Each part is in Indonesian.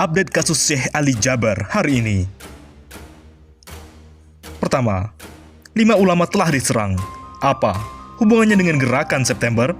update kasus Syekh Ali Jaber hari ini. Pertama, 5 ulama telah diserang. Apa hubungannya dengan gerakan September?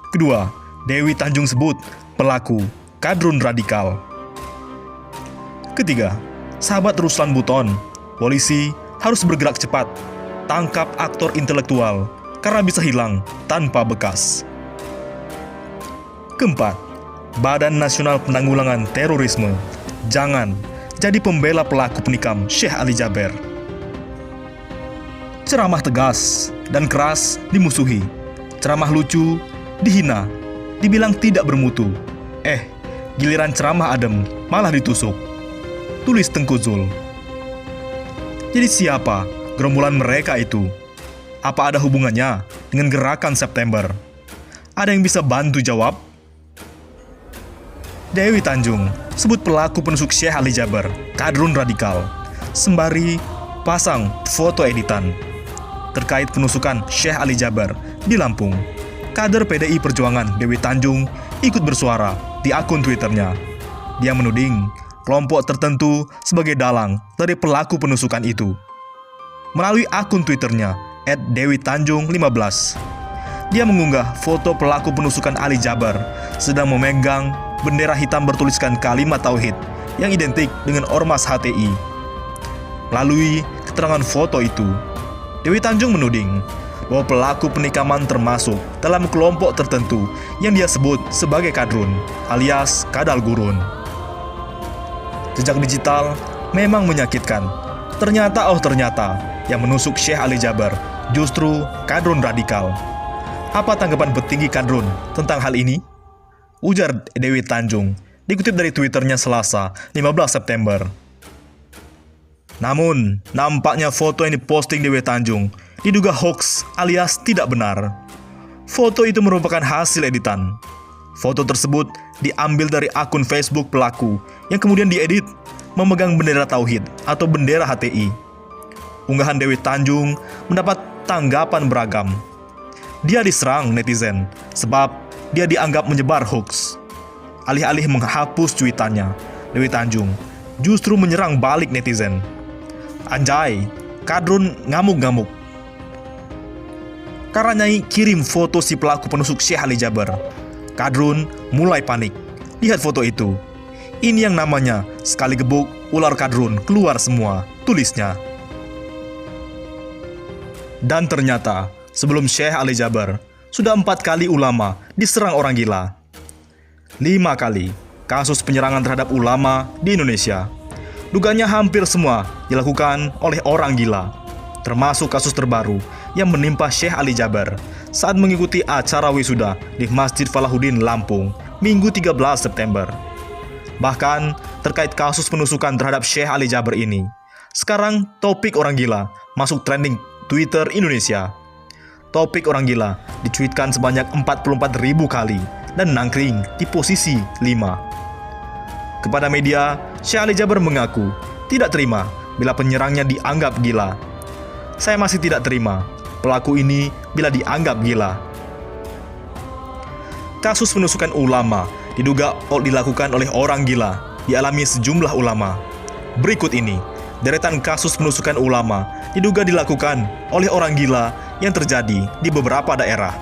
Kedua, Dewi Tanjung sebut pelaku kadrun radikal. Ketiga, sahabat Ruslan Buton, polisi harus bergerak cepat, tangkap aktor intelektual karena bisa hilang tanpa bekas. Keempat, Badan Nasional Penanggulangan Terorisme jangan jadi pembela pelaku penikam Syekh Ali Jaber. Ceramah tegas dan keras dimusuhi, ceramah lucu dihina, dibilang tidak bermutu. Giliran ceramah adem malah ditusuk. Tulis Tengku Zul. Jadi siapa gerombolan mereka itu? Apa ada hubungannya dengan gerakan September? Ada yang bisa bantu jawab? Dewi Tanjung sebut pelaku penusuk Syekh Ali Jaber kadrun radikal, sembari pasang foto editan terkait penusukan Syekh Ali Jaber di Lampung. Kader PDI Perjuangan Dewi Tanjung ikut bersuara di akun Twitternya. Dia menuding kelompok tertentu sebagai dalang dari pelaku penusukan itu. Melalui akun Twitternya @dewitanjung15, dia mengunggah foto pelaku penusukan Ali Jaber sedang memegang bendera hitam bertuliskan kalimat tauhid yang identik dengan ormas HTI. Melalui keterangan foto itu, Dewi Tanjung menuding bahwa pelaku penikaman termasuk dalam kelompok tertentu yang dia sebut sebagai kadrun alias kadal gurun. Jejak digital memang menyakitkan. Ternyata yang menusuk Syekh Ali Jaber justru kadrun radikal. Apa tanggapan petinggi kadrun tentang hal ini? Ujar Dewi Tanjung, dikutip dari Twitternya Selasa, 15 September. Namun, nampaknya foto yang diposting Dewi Tanjung diduga hoax alias tidak benar. Foto itu merupakan hasil editan. Foto tersebut diambil dari akun Facebook pelaku yang kemudian diedit memegang bendera tauhid atau bendera HTI. Unggahan Dewi Tanjung mendapat tanggapan beragam. Dia diserang netizen sebab dia dianggap menyebar hoax. Alih-alih menghapus cuitannya, Dewi Tanjung justru menyerang balik netizen. Anjay, kadrun ngamuk-ngamuk. Karena Nyai kirim foto si pelaku penusuk Syekh Ali Jaber, kadrun mulai panik. Lihat foto itu. Ini yang namanya sekali gebuk, ular kadrun keluar semua, tulisnya. Dan ternyata, sebelum Syekh Ali Jaber, sudah 4 kali ulama diserang orang gila. 5 kali kasus penyerangan terhadap ulama di Indonesia. Dugaannya hampir semua dilakukan oleh orang gila. Termasuk kasus terbaru yang menimpa Syekh Ali Jaber saat mengikuti acara wisuda di Masjid Falahuddin Lampung, Minggu 13 September. Bahkan terkait kasus penusukan terhadap Syekh Ali Jaber ini, sekarang topik orang gila masuk trending Twitter Indonesia. Topik orang gila dicuitkan sebanyak 44.000 kali dan nangkring di posisi 5. Kepada media, Syekh Ali Jaber mengaku tidak terima bila penyerangnya dianggap gila. Saya masih tidak terima pelaku ini bila dianggap gila. Kasus penusukan ulama diduga dilakukan oleh orang gila dialami sejumlah ulama. Berikut ini deretan kasus penusukan ulama diduga dilakukan oleh orang gila yang terjadi di beberapa daerah.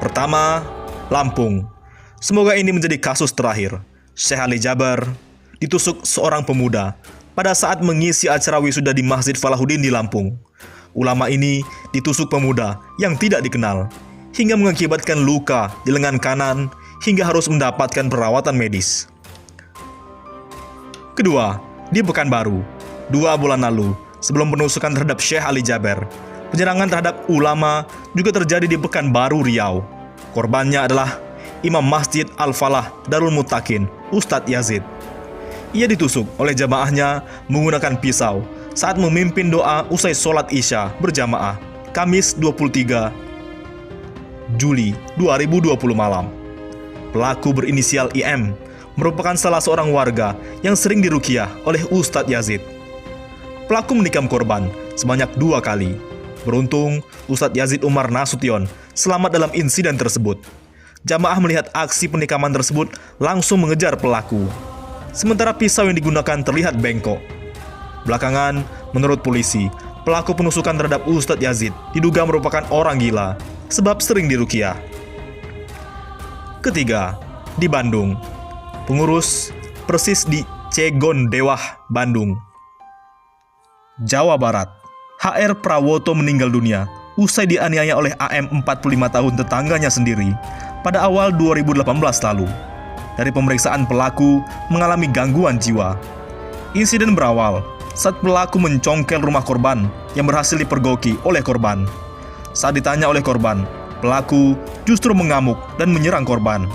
Pertama, Lampung. Semoga ini menjadi kasus terakhir. Syekh Ali Jaber ditusuk seorang pemuda pada saat mengisi acara wisuda di Masjid Falahuddin di Lampung. Ulama ini ditusuk pemuda yang tidak dikenal hingga mengakibatkan luka di lengan kanan hingga harus mendapatkan perawatan medis. Kedua, di Pekanbaru, 2 bulan lalu, sebelum penusukan terhadap Syekh Ali Jaber, penyerangan terhadap ulama juga terjadi di Pekanbaru, Riau. Korbannya adalah Imam Masjid Al-Falah Darul Muttaqin, Ustadz Yazid. Ia ditusuk oleh jamaahnya menggunakan pisau saat memimpin doa usai sholat Isya berjamaah, Kamis 23 Juli 2020 malam. Pelaku berinisial IM merupakan salah seorang warga yang sering diruqyah oleh Ustadz Yazid. Pelaku menikam korban sebanyak 2 kali. Beruntung, Ustadz Yazid Umar Nasution selamat dalam insiden tersebut. Jamaah melihat aksi penikaman tersebut langsung mengejar pelaku. Sementara pisau yang digunakan terlihat bengkok. Belakangan, menurut polisi, pelaku penusukan terhadap Ustadz Yazid diduga merupakan orang gila sebab sering diruqyah. Ketiga, di Bandung. Pengurus Persis di Cegon Dewah, Bandung. Jawa Barat. HR Prawoto meninggal dunia usai dianiaya oleh AM 45 tahun tetangganya sendiri pada awal 2018 lalu. Dari pemeriksaan, pelaku mengalami gangguan jiwa. Insiden berawal saat pelaku mencongkel rumah korban yang berhasil dipergoki oleh korban. Saat ditanya oleh korban, pelaku justru mengamuk dan menyerang korban.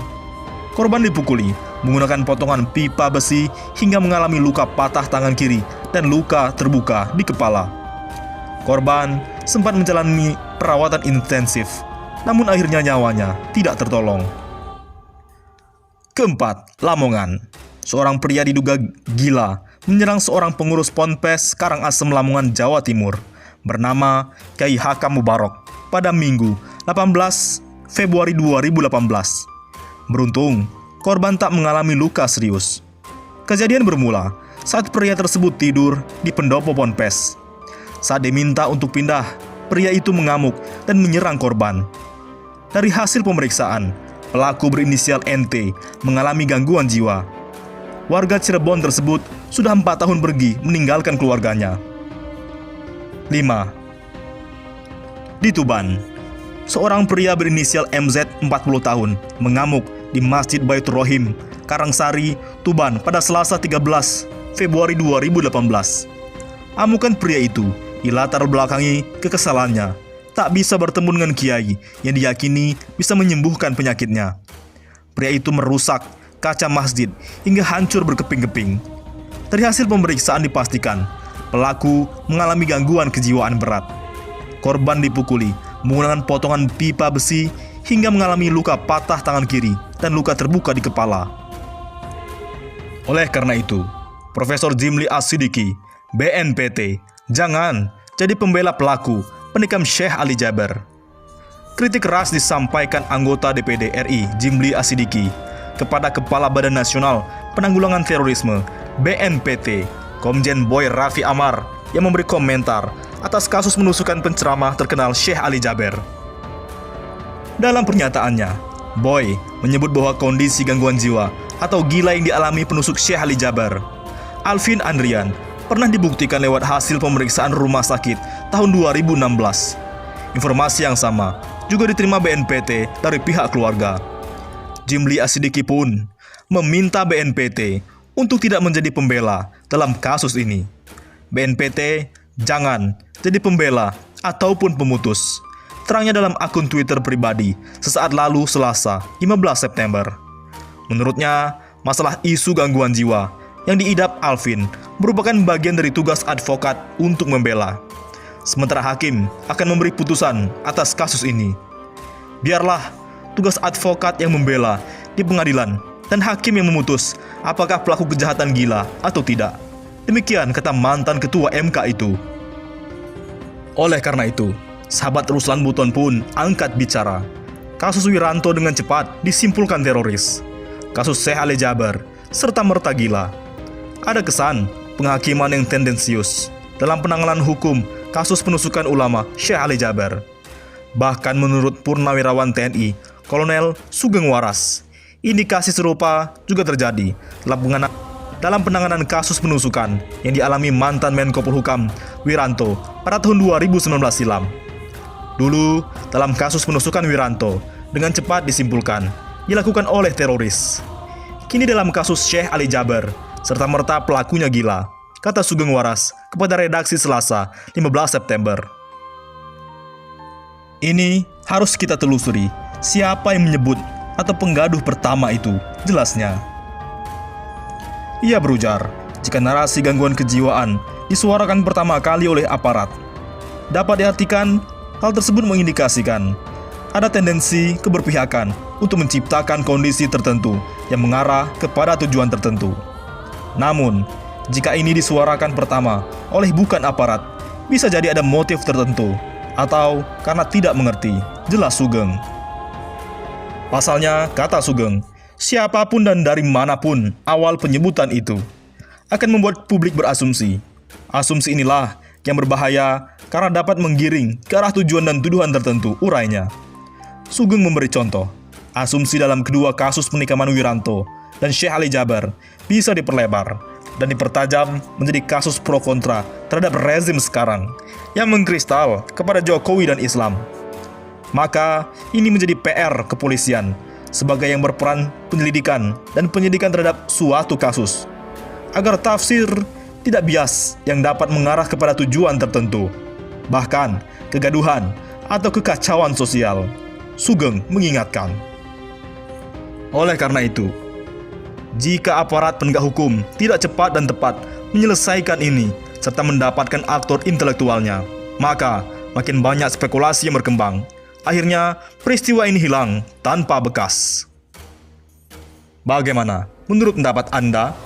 Korban dipukuli menggunakan potongan pipa besi hingga mengalami luka patah tangan kiri dan luka terbuka di kepala. Korban sempat menjalani perawatan intensif, namun akhirnya nyawanya tidak tertolong. Keempat, Lamongan. Seorang pria diduga gila menyerang seorang pengurus Ponpes Karangasem, Lamongan, Jawa Timur, bernama Kyai Hakam Mubarok pada Minggu 18 Februari 2018. Beruntung, korban tak mengalami luka serius. Kejadian bermula saat pria tersebut tidur di pendopo Ponpes. Saat diminta untuk pindah, pria itu mengamuk dan menyerang korban. Dari hasil pemeriksaan, pelaku berinisial NT mengalami gangguan jiwa. Warga Cirebon tersebut sudah 4 tahun pergi meninggalkan keluarganya. 5. Di Tuban. Seorang pria berinisial MZ 40 tahun mengamuk di Masjid Baitur Rohim, Karangsari, Tuban pada Selasa 13 Februari 2018. Amukan pria itu dilatar belakangi kekesalannya tak bisa bertemu dengan kiai yang diyakini bisa menyembuhkan penyakitnya. Pria itu merusak kaca masjid hingga hancur berkeping-keping. Dari hasil pemeriksaan dipastikan pelaku mengalami gangguan kejiwaan berat. Korban dipukuli menggunakan potongan pipa besi hingga mengalami luka patah tangan kiri dan luka terbuka di kepala. Oleh karena itu, Profesor Jimli As-Siddiqi, BNPT, jangan jadi pembela pelaku penikam Syekh Ali Jaber. Kritik keras disampaikan anggota DPD RI Jimli As-Siddiqi kepada Kepala Badan Nasional Penanggulangan Terorisme BNPT, Komjen Boy Raffi Amar, yang memberi komentar atas kasus menusukan penceramah terkenal Syekh Ali Jaber. Dalam pernyataannya, Boy menyebut bahwa kondisi gangguan jiwa atau gila yang dialami penusuk Syekh Ali Jaber, Alvin Andrian, pernah dibuktikan lewat hasil pemeriksaan rumah sakit tahun 2016. Informasi yang sama juga diterima BNPT dari pihak keluarga. Jimli As-Siddiqi pun meminta BNPT untuk tidak menjadi pembela dalam kasus ini. BNPT jangan jadi pembela ataupun pemutus, terangnya dalam akun Twitter pribadi sesaat lalu Selasa 15 September. Menurutnya, masalah isu gangguan jiwa yang diidap Alvin merupakan bagian dari tugas advokat untuk membela. Sementara hakim akan memberi putusan atas kasus ini. Biarlah tugas advokat yang membela di pengadilan dan hakim yang memutus apakah pelaku kejahatan gila atau tidak. Demikian kata mantan ketua MK itu. Oleh karena itu, sahabat Ruslan Buton pun angkat bicara. Kasus Wiranto dengan cepat disimpulkan teroris. Kasus Syekh Ali Jaber serta-merta gila. Ada kesan penghakiman yang tendensius dalam penanganan hukum kasus penusukan ulama Syekh Ali Jaber. Bahkan menurut Purnawirawan TNI, Kolonel Sugeng Waras, indikasi serupa juga terjadi dalam penanganan kasus penusukan yang dialami mantan Menko Polhukam Wiranto pada tahun 2019 silam. Dulu, dalam kasus penusukan Wiranto, dengan cepat disimpulkan dilakukan oleh teroris. Kini dalam kasus Syekh Ali Jaber, serta-merta pelakunya gila, kata Sugeng Waras kepada redaksi Selasa 15 September. Ini harus kita telusuri siapa yang menyebut atau penggaduh pertama itu, jelasnya. Ia berujar, jika narasi gangguan kejiwaan disuarakan pertama kali oleh aparat, dapat diartikan hal tersebut mengindikasikan ada tendensi keberpihakan untuk menciptakan kondisi tertentu yang mengarah kepada tujuan tertentu. Namun, jika ini disuarakan pertama oleh bukan aparat, bisa jadi ada motif tertentu atau karena tidak mengerti, jelas Sugeng. Pasalnya, kata Sugeng, siapapun dan dari manapun awal penyebutan itu akan membuat publik berasumsi. Asumsi inilah yang berbahaya karena dapat menggiring ke arah tujuan dan tuduhan tertentu, urainya. Sugeng memberi contoh, asumsi dalam kedua kasus penikaman Wiranto dan Syekh Ali Jaber bisa diperlebar dan dipertajam menjadi kasus pro kontra terhadap rezim sekarang yang mengkristal kepada Jokowi dan Islam. Maka ini menjadi PR kepolisian sebagai yang berperan penyelidikan dan penyidikan terhadap suatu kasus, agar tafsir tidak bias yang dapat mengarah kepada tujuan tertentu, bahkan kegaduhan atau kekacauan sosial. Sugeng mengingatkan. Oleh karena itu, jika aparat penegak hukum tidak cepat dan tepat menyelesaikan ini serta mendapatkan aktor intelektualnya, maka makin banyak spekulasi yang berkembang. Akhirnya, peristiwa ini hilang tanpa bekas. Bagaimana menurut pendapat Anda?